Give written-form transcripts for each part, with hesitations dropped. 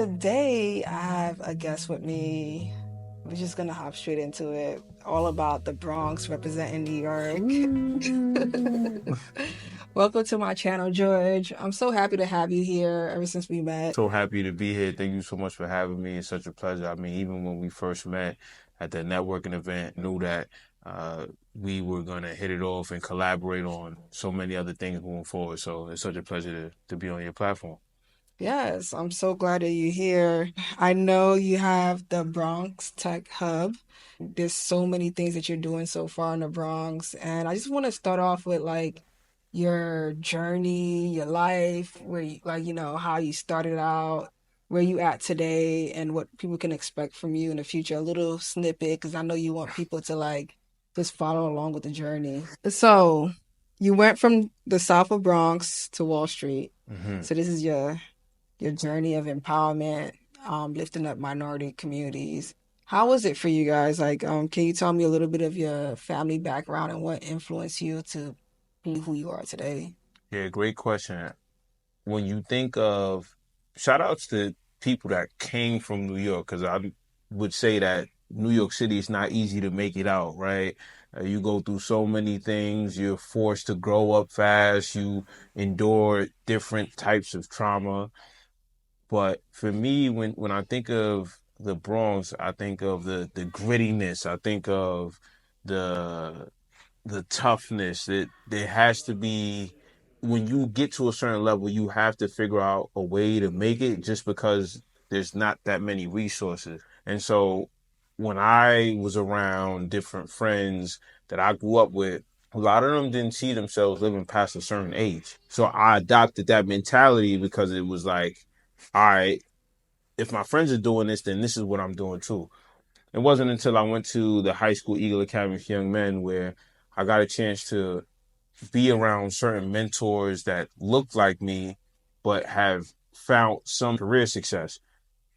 Today, I have a guest with me. We're just gonna hop straight into it. All about the Bronx representing New York. Ooh. Welcome to my channel, George. I'm so happy to have you here ever since we met. So happy to be here. Thank you so much for having me. It's such a pleasure. I mean, even when we first met at the networking event, knew that we were going to hit it off and collaborate on so many other things moving forward. So it's such a pleasure to be on your platform. Yes, I'm so glad that you're here. I know you have the Bronx Tech Hub. There's so many things that you're doing so far in the Bronx, and I just want to start off with like your journey, your life, where you, how you started out, where you at today, and what people can expect from you in the future. A little snippet, because I know you want people to like just follow along with the journey. So, you went from the South of Bronx to Wall Street. hmm So this is your journey of empowerment, lifting up minority communities. How was it for you guys? Like, can you tell me a little bit of your family background and what influenced you to be who you are today? Yeah, great question. When you think of shout outs to people that came from New York, because I would say that New York City is not easy to make it out, right? You go through so many things. You're forced to grow up fast. You endure different types of trauma. But for me, when I think of the Bronx, I think of the grittiness. I think of the the toughness that there has to be when you get to a certain level, you have to figure out a way to make it just because there's not that many resources. And so when I was around different friends that I grew up with, a lot of them didn't see themselves living past a certain age. So I adopted that mentality because it was like, all right, if my friends are doing this, then this is what I'm doing too. It wasn't until I went to the high school Eagle Academy for Young Men where I got a chance to be around certain mentors that looked like me, but have found some career success.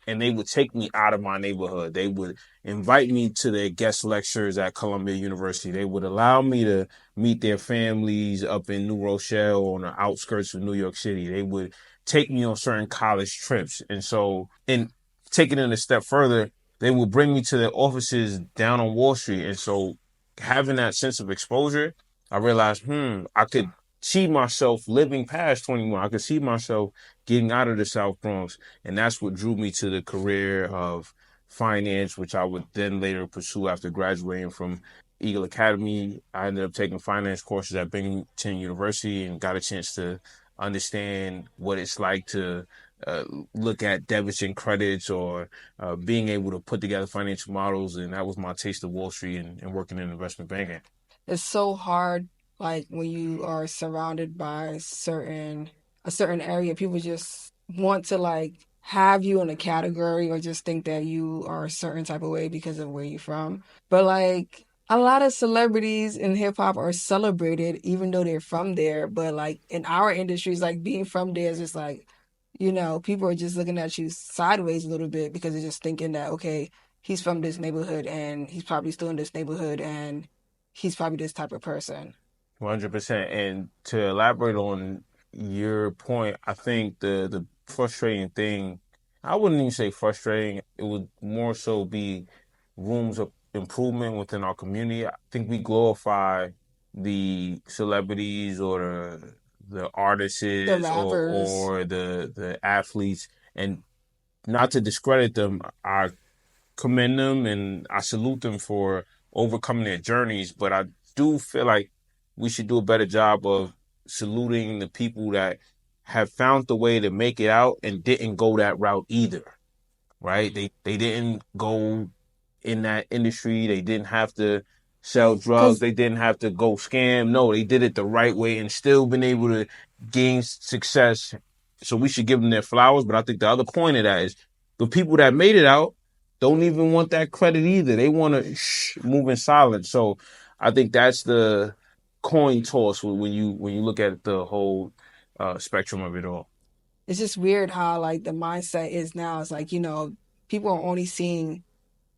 And they would take me out of my neighborhood. They would invite me to their guest lectures at Columbia University. They would allow me to meet their families up in New Rochelle on the outskirts of New York City. They would take me on certain college trips. And taking it a step further, they would bring me to their offices down on Wall Street. And so having that sense of exposure, I realized, I could see myself living past 21. I could see myself getting out of the South Bronx. And that's what drew me to the career of finance, which I would then later pursue after graduating from Eagle Academy. I ended up taking finance courses at Binghamton University and got a chance to understand what it's like to look at debits and credits or being able to put together financial models. And that was my taste of Wall Street and working in investment banking. It's so hard, like when you are surrounded by a certain area, people just want to like have you in a category or just think that you are a certain type of way because of where you're from. But like a lot of celebrities in hip hop are celebrated even though they're from there. But like in our industries, like being from there is just like, people are just looking at you sideways a little bit because they're just thinking that, okay, he's from this neighborhood and he's probably still in this neighborhood and he's probably this type of person. 100%. And to elaborate on your point, I think the frustrating thing, I wouldn't even say frustrating. It would more so be rooms of improvement within our community. I think we glorify the celebrities or the artists The or rappers. or the athletes, and not to discredit them. I commend them and I salute them for overcoming their journeys, but I do feel like we should do a better job of saluting the people that have found the way to make it out and didn't go that route either, right? They didn't go in that industry. They didn't have to sell drugs. Because They didn't have to go scam. No, they did it the right way and still been able to gain success. So we should give them their flowers. But I think the other point of that is the people that made it out don't even want that credit either. They want to move in silence. So I think that's the coin toss when you look at the whole spectrum of it all. it's just weird how like the mindset is now. It's like, people are only seeing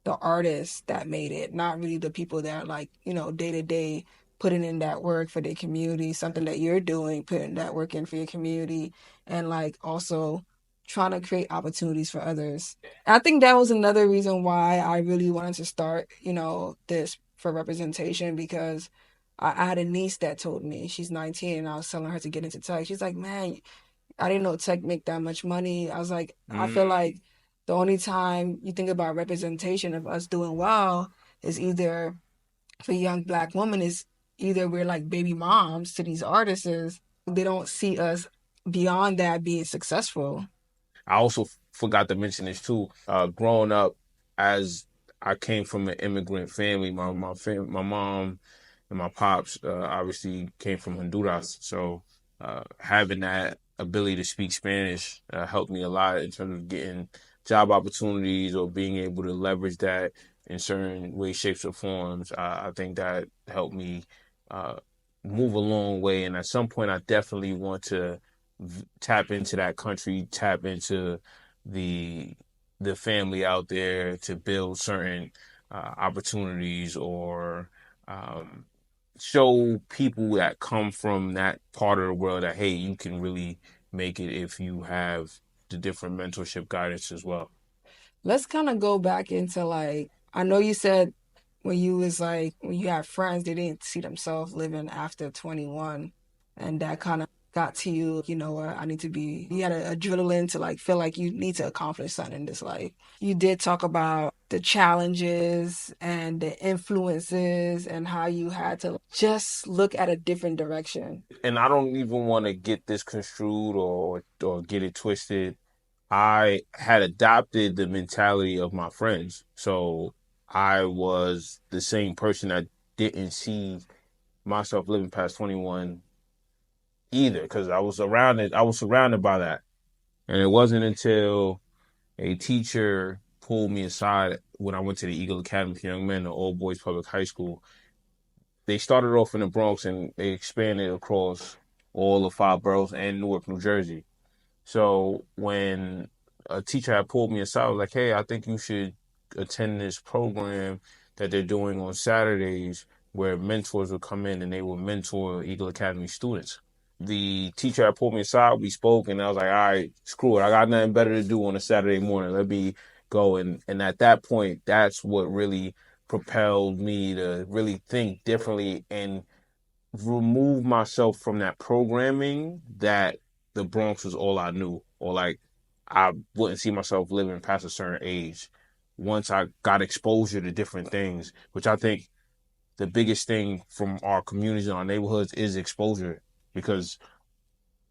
the artists that made it, not really the people that are like, day to day putting in that work for their community, something that you're doing, putting that work in for your community. And like also trying to create opportunities for others. I think that was another reason why I really wanted to start, this for representation because I had a niece that told me she's 19 and I was telling her to get into tech. She's like, man, I didn't know tech make that much money. I was like, I Mm. feel like the only time you think about representation of us doing well is either for young black women is either we're like baby moms to these artists. They don't see us beyond that being successful. I also forgot to mention this too. Growing up, as I came from an immigrant family, my mom and my pops obviously came from Honduras, so having that ability to speak Spanish helped me a lot in terms of getting job opportunities or being able to leverage that in certain ways, shapes, or forms. I think that helped me uh, move a long way, and at some point, I definitely want to tap into that country, tap into the the family out there to build certain opportunities or um, show people that come from that part of the world that hey, you can really make it if you have the different mentorship guidance as well. Let's kind of go back into like I know you said when you was like when you had friends they didn't see themselves living after 21 and that kind of got to you, you know what, I need to be you had a adrenaline to like feel like you need to accomplish something in this life. You did talk about the challenges and the influences and how you had to just look at a different direction. And I don't even want to get this construed or get it twisted. I had adopted the mentality of my friends. So I was the same person that didn't see myself living past 21 either because I was surrounded by that. And it wasn't until a teacher pulled me aside when I went to the Eagle Academy for Young Men, an all boys public high school. They started off in the Bronx and they expanded across all of five boroughs and Newark, New Jersey. So when a teacher had pulled me aside, I was like, hey, I think you should attend this program that they're doing on Saturdays where mentors will come in and they will mentor Eagle Academy students. The teacher had pulled me aside, we spoke, and I was like, all right, screw it. I got nothing better to do on a Saturday morning. Let me go. And at that point, that's what really propelled me to really think differently and remove myself from that programming that the Bronx was all I knew, or like I wouldn't see myself living past a certain age. Once I got exposure to different things, which I think the biggest thing from our communities and our neighborhoods is exposure, because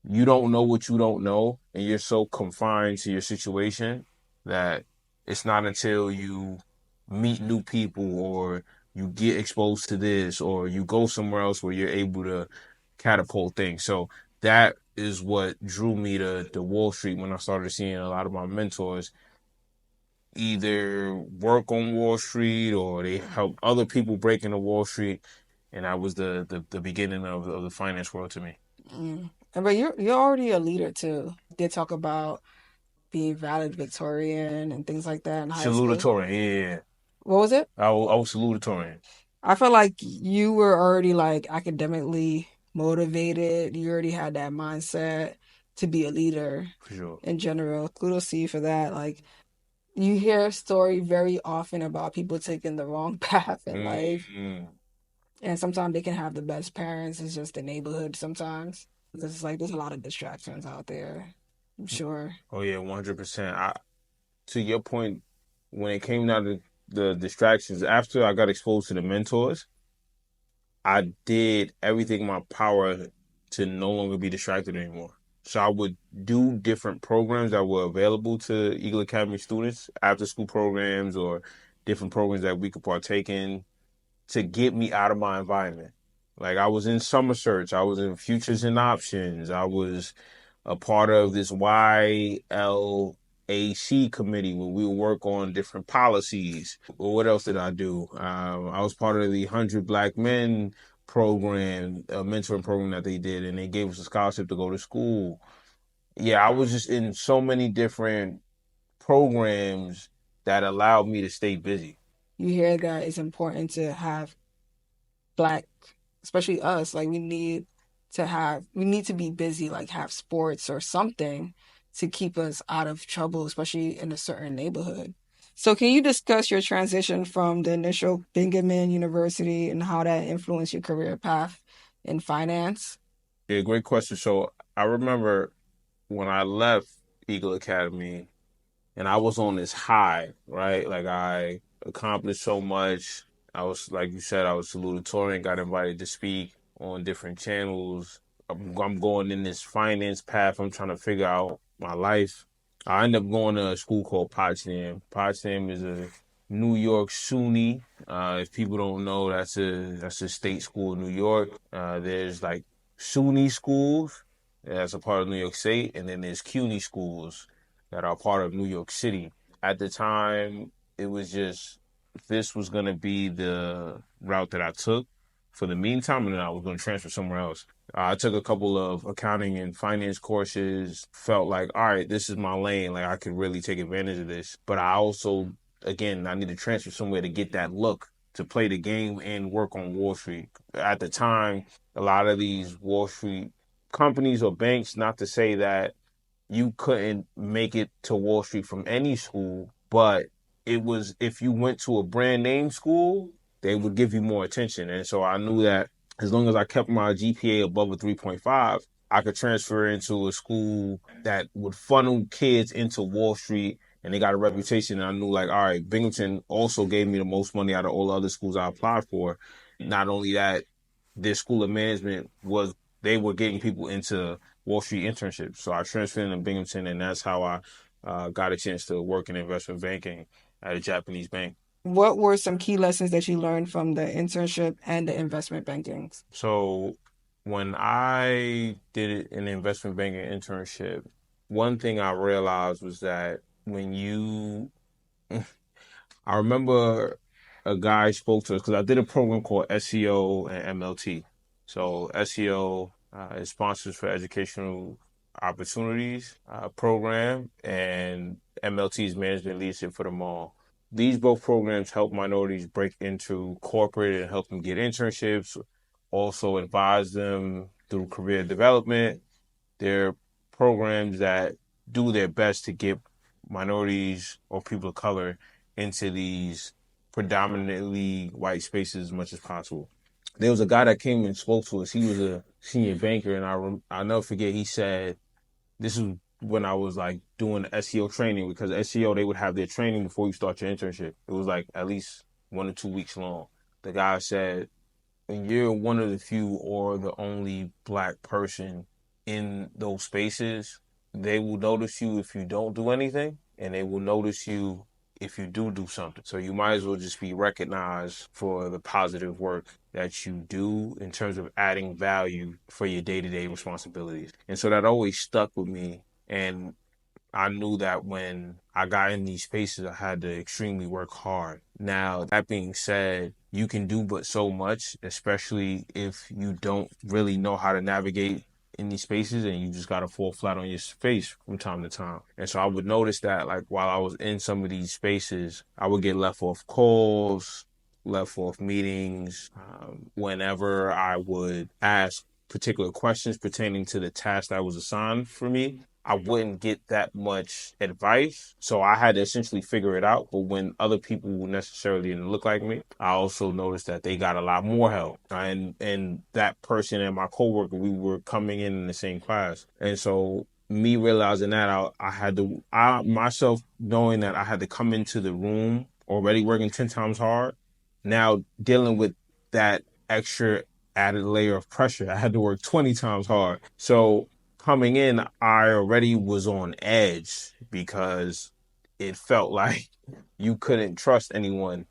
you don't know what you don't know, and you're so confined to your situation that it's not until you meet new people or you get exposed to this or you go somewhere else where you're able to catapult things. So that is what drew me to Wall Street when I started seeing a lot of my mentors either work on Wall Street or they help other people break into Wall Street. And that was the beginning of the finance world to me. Mm. But you're already a leader too. They talk about being valedictorian and things like that in high school. Salutatorian, yeah. What was it? I was salutatorian I felt like you were already like academically motivated. You already had that mindset to be a leader for sure. in general. Kudos to you for that. Like you hear a story very often about people taking the wrong path in life. Mm-hmm. And sometimes they can have the best parents. It's just the neighborhood sometimes. Because it's like there's a lot of distractions out there. I'm sure. Oh yeah, 100%. I to your point, when it came down to the distractions, after I got exposed to the mentors, I did everything in my power to no longer be distracted anymore. So I would do different programs that were available to Eagle Academy students, after school programs or different programs that we could partake in to get me out of my environment. Like I was in Summer Search, I was in Futures and Options, I was a part of this YLAC committee where we would work on different policies. Well, what else did I do? I was part of the 100 Black Men program, a mentoring program that they did, and they gave us a scholarship to go to school. Yeah, I was just in so many different programs that allowed me to stay busy. You hear that it's important to have black, especially us, like we need to be busy, like have sports or something to keep us out of trouble, especially in a certain neighborhood. So, can you discuss your transition from the initial Bingaman University and how that influenced your career path in finance? Yeah, great question. So I remember when I left Eagle Academy and I was on this high, right? Like I accomplished so much. I was, like you said, I was salutatorian, got invited to speak on different channels. I'm going in this finance path. I'm trying to figure out my life. I ended up going to a school called Potsdam. Potsdam is a New York SUNY. If people don't know, that's a state school in New York. There's like SUNY schools that's a part of New York State, and then there's CUNY schools that are part of New York City. At the time, it was just this was going to be the route that I took for the meantime, and then I was going to transfer somewhere else. I took a couple of accounting and finance courses, felt like, all right, this is my lane. Like, I could really take advantage of this. But I also, again, I need to transfer somewhere to get that look, to play the game and work on Wall Street. At the time, a lot of these Wall Street companies or banks, not to say that you couldn't make it to Wall Street from any school, but it was if you went to a brand name school, they would give you more attention. And so I knew that as long as I kept my GPA above a 3.5, I could transfer into a school that would funnel kids into Wall Street and they got a reputation. And I knew like, all right, Binghamton also gave me the most money out of all the other schools I applied for. Not only that, this school of management was they were getting people into Wall Street internships. So I transferred into Binghamton, and that's how I got a chance to work in investment banking at a Japanese bank. What were some key lessons that you learned from the internship and the investment banking? So when I did an investment banking internship, one thing I realized was that when you I remember a guy spoke to us because I did a program called SEO and MLT. So SEO is Sponsors for Educational Opportunities program, and MLT is Management Leadership for the Mall. These both programs help minorities break into corporate and help them get internships, also advise them through career development. They're programs that do their best to get minorities or people of color into these predominantly white spaces as much as possible. There was a guy that came and spoke to us. He was a senior banker, and I'll never forget. He said, "This is when I was like doing SEO training because SEO they would have their training before you start your internship. It was like at least 1 or 2 weeks long." The guy said, and you're one of the few or the only black person in those spaces, they will notice you if you don't do anything, and they will notice you if you do something. So you might as well just be recognized for the positive work that you do in terms of adding value for your day-to-day responsibilities. And so that always stuck with me. And I knew that when I got in these spaces, I had to extremely work hard. Now, that being said, you can do but so much, especially if you don't really know how to navigate in these spaces and you just got to fall flat on your face from time to time. And so I would notice that like while I was in some of these spaces, I would get left off calls, left off meetings, whenever I would ask particular questions pertaining to the task that was assigned for me. I wouldn't get that much advice. So I had to essentially figure it out. But when other people who necessarily didn't look like me, I also noticed that they got a lot more help. And that person and my coworker, we were coming in the same class. And so me realizing that I had to, I myself knowing that I had to come into the room already working 10 times hard, now dealing with that extra added layer of pressure, I had to work 20 times hard. So coming in, I already was on edge because it felt like you couldn't trust anyone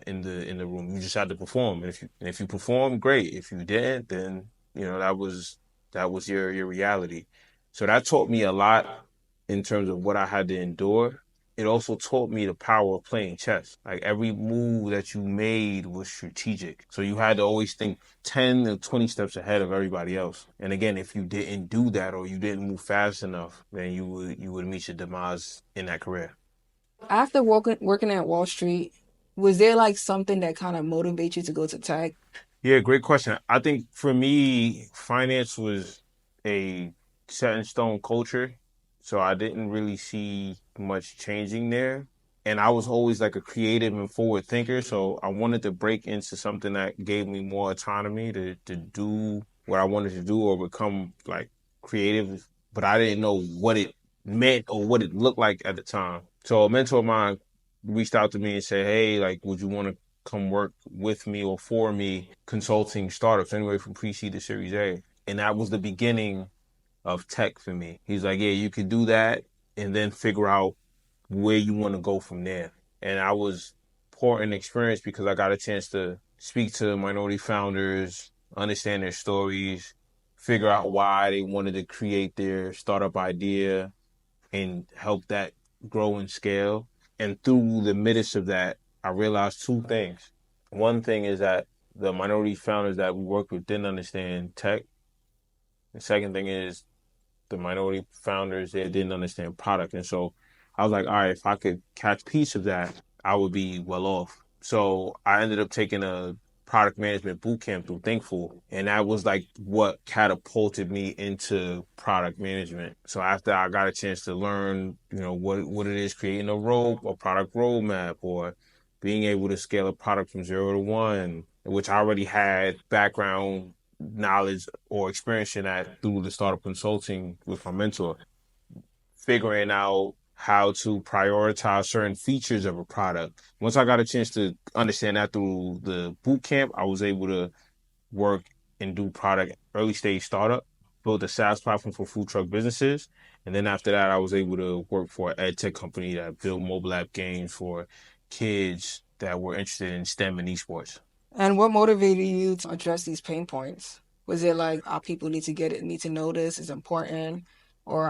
in the room. You just had to perform. And if you performed, great. If you didn't, then that was your reality. So that taught me a lot in terms of what I had to endure. It also taught me the power of playing chess. Like every move that you made was strategic. So you had to always think 10 or 20 steps ahead of everybody else. And again, if you didn't do that or you didn't move fast enough, then you would meet your demise in that career. After working at Wall Street, was there like something that kind of motivates you to go to tech? Yeah, great question. I think for me, finance was a set in stone culture. So I didn't really see much changing there. And I was always like a creative and forward thinker. So I wanted to break into something that gave me more autonomy to do what I wanted to do or become like creative. But I didn't know what it meant or what it looked like at the time. So a mentor of mine reached out to me and said, hey, like, would you want to come work with me or for me consulting startups anywhere from pre-seed to Series A? And that was the beginning of tech for me. He's like, yeah, you could do that and then figure out where you want to go from there. And I was poor in experience because I got a chance to speak to minority founders, understand their stories, figure out why they wanted to create their startup idea and help that grow and scale. And through the midst of that, I realized two things. One thing is that the minority founders that we worked with didn't understand tech. The second thing is the minority founders that didn't understand product. And so I was like, all right, if I could catch piece of that, I would be well off. So I ended up taking a product management boot camp through Thinkful. And that was like what catapulted me into product management. So after I got a chance to learn, what it is creating a product roadmap or being able to scale a product from 0 to 1, which I already had background knowledge or experience in that through the startup consulting with my mentor, figuring out how to prioritize certain features of a product. Once I got a chance to understand that through the boot camp, I was able to work and do product early stage startup, build a SaaS platform for food truck businesses. And then after that, I was able to work for an ed tech company that built mobile app games for kids that were interested in STEM and esports. And what motivated you to address these pain points? Was it like, people need to get it, need to know this is important, or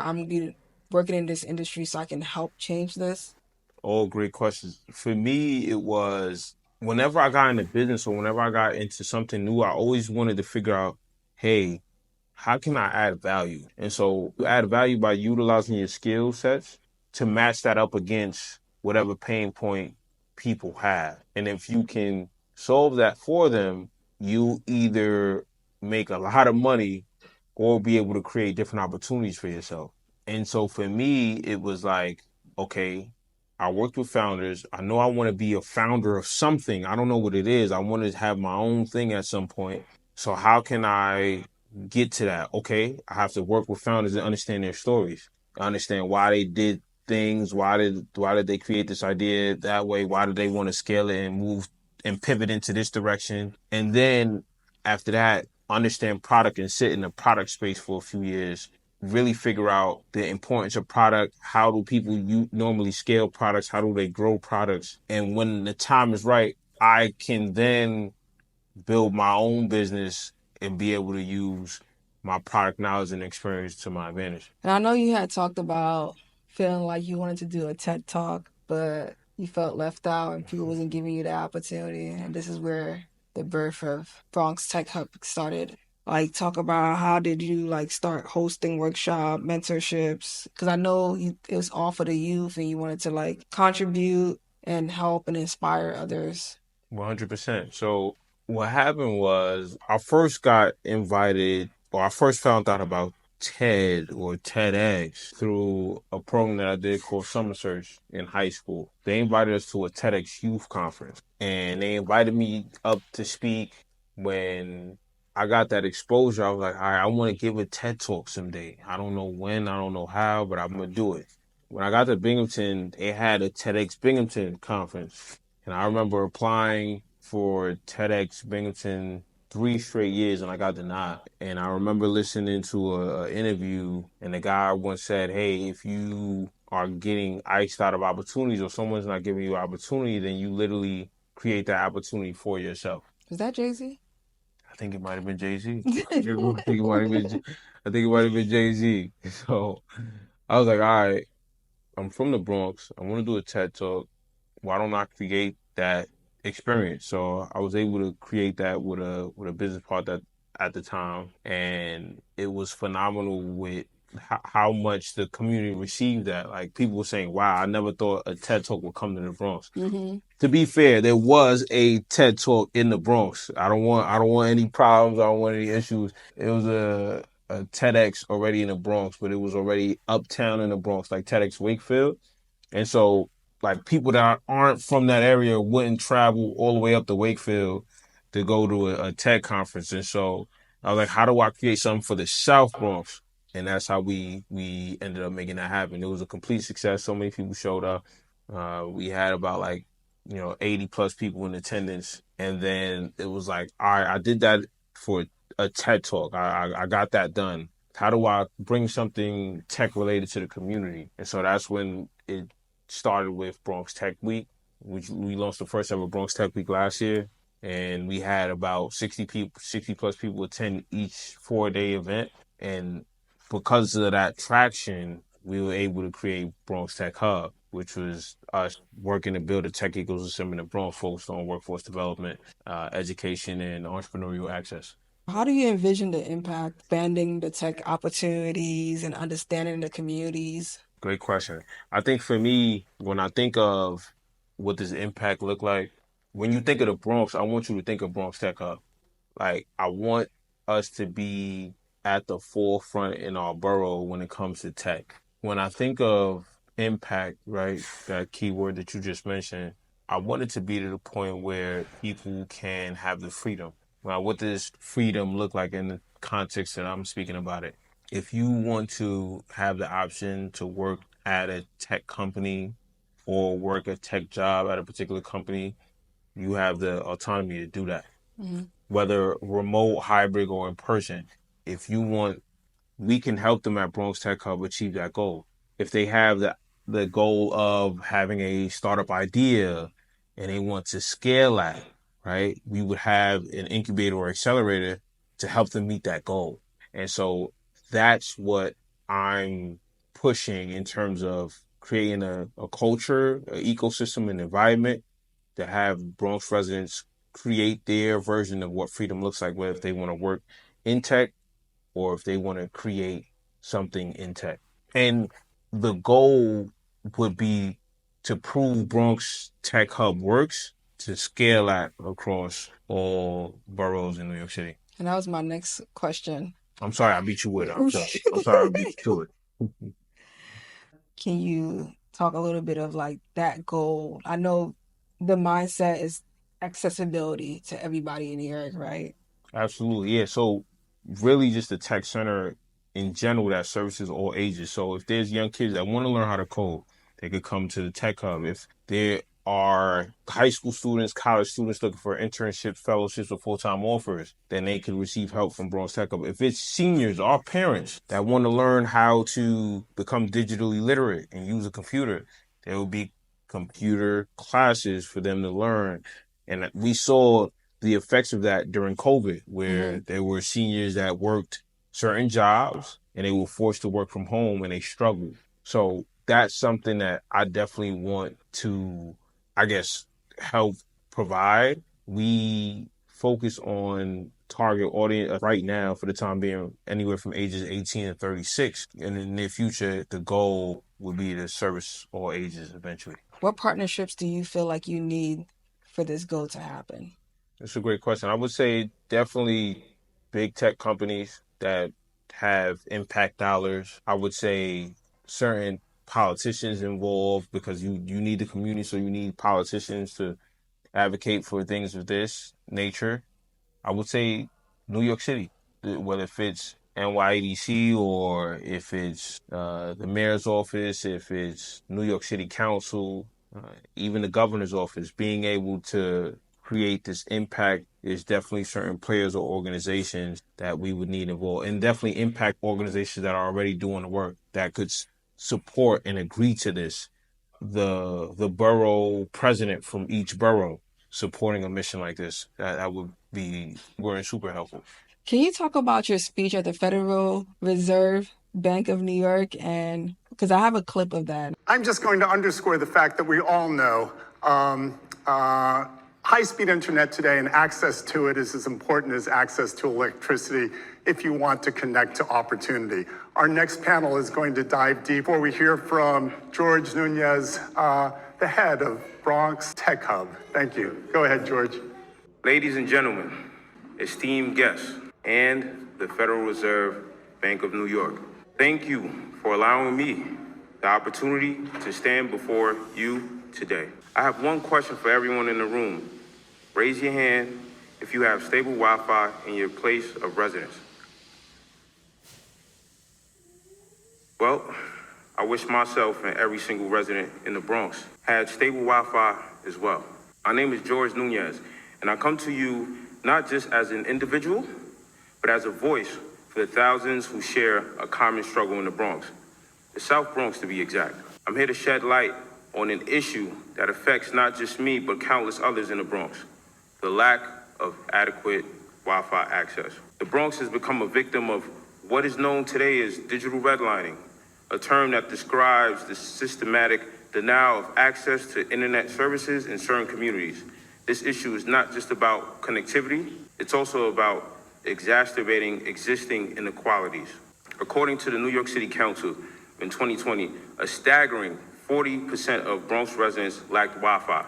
working in this industry so I can help change this? All great questions. For me, it was whenever I got into business or whenever I got into something new, I always wanted to figure out, hey, how can I add value? And so you add value by utilizing your skill sets to match that up against whatever pain point people have. And if you can solve that for them, you either make a lot of money or be able to create different opportunities for yourself. And so for me, it was like, okay, I worked with founders. I know I want to be a founder of something. I don't know what it is. I want to have my own thing at some point. So how can I get to that? Okay, I have to work with founders and understand their stories. I understand why they did things. Why did they create this idea that way? Why did they want to scale it and move and pivot into this direction? And then after that, understand product and sit in the product space for a few years, really figure out the importance of product. How do people normally scale products? How do they grow products? And when the time is right, I can then build my own business and be able to use my product knowledge and experience to my advantage. And I know you had talked about feeling like you wanted to do a TED Talk, but you felt left out and people wasn't giving you the opportunity. And this is where the birth of Bronx Tech Hub started. Like, talk about how did you like start hosting workshop mentorships? Because I know it was all for the youth, and you wanted to like contribute and help and inspire others. 100%. So what happened was I first got invited, or I first found out about TED or TEDx through a program that I did called Summer Search in high school. They invited us to a TEDx youth conference and they invited me up to speak. When I got that exposure, I was like, all right, I want to give a TED talk someday. I don't know when, I don't know how, but I'm going to do it. When I got to Binghamton, they had a TEDx Binghamton conference. And I remember applying for TEDx Binghamton 3 straight years and I got denied. And I remember listening to a interview and the guy once said, hey, if you are getting iced out of opportunities or someone's not giving you opportunity, then you literally create that opportunity for yourself. Was that Jay-Z? I think it might have been Jay-Z. I think it might have been, I think it might have been Jay-Z. So I was like, all right, I'm from the Bronx. I want to do a TED Talk. Why don't I create that experience? So I was able to create that with a business partner at the time, and it was phenomenal with how much the community received that. Like people were saying, "Wow, I never thought a TED Talk would come to the Bronx." Mm-hmm. To be fair, there was a TED Talk in the Bronx. I don't want any problems. I don't want any issues. It was a TEDx already in the Bronx, but it was already uptown in the Bronx, like TEDx Wakefield. And so, like, people that aren't from that area wouldn't travel all the way up to Wakefield to go to a TED conference. And so I was like, how do I create something for the South Bronx? And that's how we ended up making that happen. It was a complete success. So many people showed up. We had about like 80 plus people in attendance, and then it was like, all right, I did that for a TED talk. I got that done. How do I bring something tech related to the community? And so that's when it started with Bronx Tech Week, which we launched the first ever Bronx Tech Week last year, and we had about 60 people, 60 plus people attend each 4-day event. And because of that traction, we were able to create Bronx Tech Hub, which was us working to build a tech ecosystem in the Bronx focused on workforce development, education, and entrepreneurial access. How do you envision the impact, expanding the tech opportunities and understanding the communities? Great question. I think for me, when I think of what does impact look like, when you think of the Bronx, I want you to think of Bronx Tech Hub. Like, I want us to be at the forefront in our borough when it comes to tech. When I think of impact, right, that keyword that you just mentioned, I want it to be to the point where people can have the freedom. Now, what does freedom look like in the context that I'm speaking about it? If you want to have the option to work at a tech company or work a tech job at a particular company, you have the autonomy to do that, Mm-hmm. whether remote, hybrid, or in person. If you want, we can help them at Bronx Tech Hub achieve that goal. If they have the goal of having a startup idea and they want to scale that, right? We would have an incubator or accelerator to help them meet that goal. And so that's what I'm pushing in terms of creating a culture, an ecosystem, an environment to have Bronx residents create their version of what freedom looks like, whether if they want to work in tech or if they want to create something in tech. And the goal would be to prove Bronx Tech Hub works to scale that across all boroughs in New York City. And that was my next question. I'm sorry I beat you with it. I'm sorry I beat you to it. Can you talk a little bit of like that goal? I know the mindset is accessibility to everybody in New York, right? Absolutely. Yeah. So really just a tech center in general that services all ages. So if there's young kids that want to learn how to code, they could come to the Tech Hub. If there are high school students, college students looking for internships, fellowships, or full-time offers, then they can receive help from Bronx Tech Hub. If it's seniors or parents that want to learn how to become digitally literate and use a computer, there will be computer classes for them to learn. And we saw the effects of that during COVID, where Mm-hmm. there were seniors that worked certain jobs and they were forced to work from home and they struggled. So that's something that I definitely want to, I guess, help provide. We focus on target audience right now for the time being anywhere from ages 18 to 36. And in the near future, the goal would be to service all ages eventually. What partnerships do you feel like you need for this goal to happen? That's a great question. I would say definitely big tech companies that have impact dollars. I would say certain politicians involved because you need the community, so you need politicians to advocate for things of this nature. I would say New York City, whether if it's NYDC or if it's the mayor's office, if it's New York City Council, even the governor's office, being able to create this impact is definitely certain players or organizations that we would need involved, and definitely impact organizations that are already doing the work that could support and agree to this. The borough president from each borough supporting a mission like this, that would be super helpful. Can you talk about your speech at the Federal Reserve Bank of New York? And because I have a clip of that. I'm just going to underscore the fact that we all know high-speed internet today and access to it is as important as access to electricity if you want to connect to opportunity. Our next panel is going to dive deep where we hear from George Nuñez, the head of Bronx Tech Hub. Thank you. Go ahead, George. Ladies and gentlemen, esteemed guests, and the Federal Reserve Bank of New York. Thank you for allowing me the opportunity to stand before you today. I have one question for everyone in the room. Raise your hand if you have stable Wi-Fi in your place of residence. Well, I wish myself and every single resident in the Bronx had stable Wi-Fi as well. My name is George Nuñez, and I come to you not just as an individual, but as a voice for the thousands who share a common struggle in the Bronx, the South Bronx to be exact. I'm here to shed light on an issue that affects not just me, but countless others in the Bronx, the lack of adequate Wi-Fi access. The Bronx has become a victim of what is known today as digital redlining, a term that describes the systematic denial of access to internet services in certain communities. This issue is not just about connectivity, it's also about exacerbating existing inequalities. According to the New York City Council, in 2020, a staggering 40% of Bronx residents lacked Wi-Fi,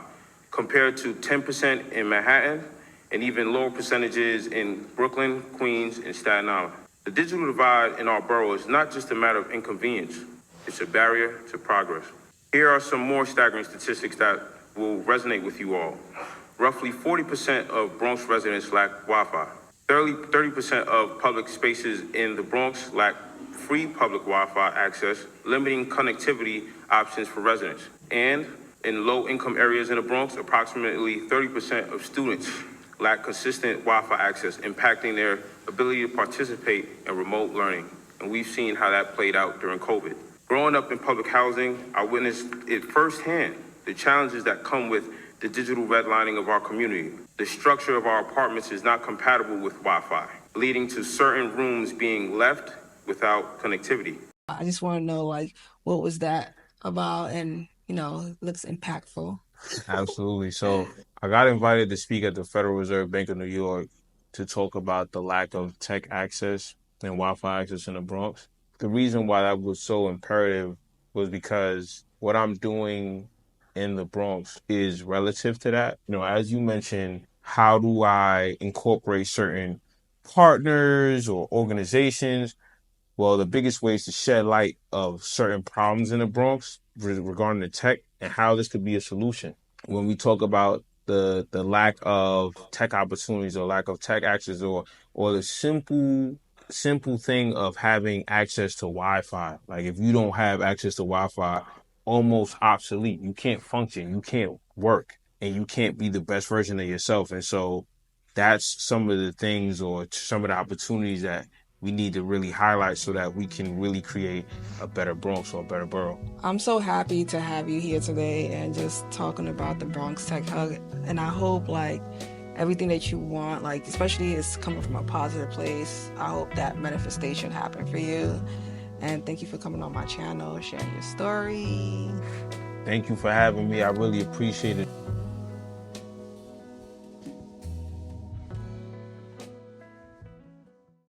compared to 10% in Manhattan and even lower percentages in Brooklyn, Queens, and Staten Island. The digital divide in our borough is not just a matter of inconvenience, it's a barrier to progress. Here are some more staggering statistics that will resonate with you all. Roughly 40% of Bronx residents lack Wi-Fi. 30% of public spaces in the Bronx lack free public Wi-Fi access, limiting connectivity options for residents. And in low-income areas in the Bronx, approximately 30% of students lack consistent Wi-Fi access, impacting their ability to participate in remote learning. And we've seen how that played out during COVID. Growing up in public housing, I witnessed it firsthand, the challenges that come with the digital redlining of our community. The structure of our apartments is not compatible with Wi-Fi, leading to certain rooms being left without connectivity. I just want to know, like, what was that about? And, it looks impactful. Absolutely. So I got invited to speak at the Federal Reserve Bank of New York to talk about the lack of tech access and Wi-Fi access in the Bronx. The reason why that was so imperative was because what I'm doing in the Bronx is relative to that. As you mentioned, how do I incorporate certain partners or organizations? Well, the biggest way is to shed light of certain problems in the Bronx regarding the tech and how this could be a solution. When we talk about the lack of tech opportunities or lack of tech access or the simple thing of having access to Wi-Fi. Like if you don't have access to Wi-Fi, almost obsolete. You can't function, you can't work, and you can't be the best version of yourself. And so that's some of the things or some of the opportunities that we need to really highlight so that we can really create a better Bronx or a better borough. I'm so happy to have you here today and just talking about the Bronx Tech Hub. And I hope everything that you want, especially is coming from a positive place. I hope that manifestation happened for you. And thank you for coming on my channel, sharing your story. Thank you for having me. I really appreciate it.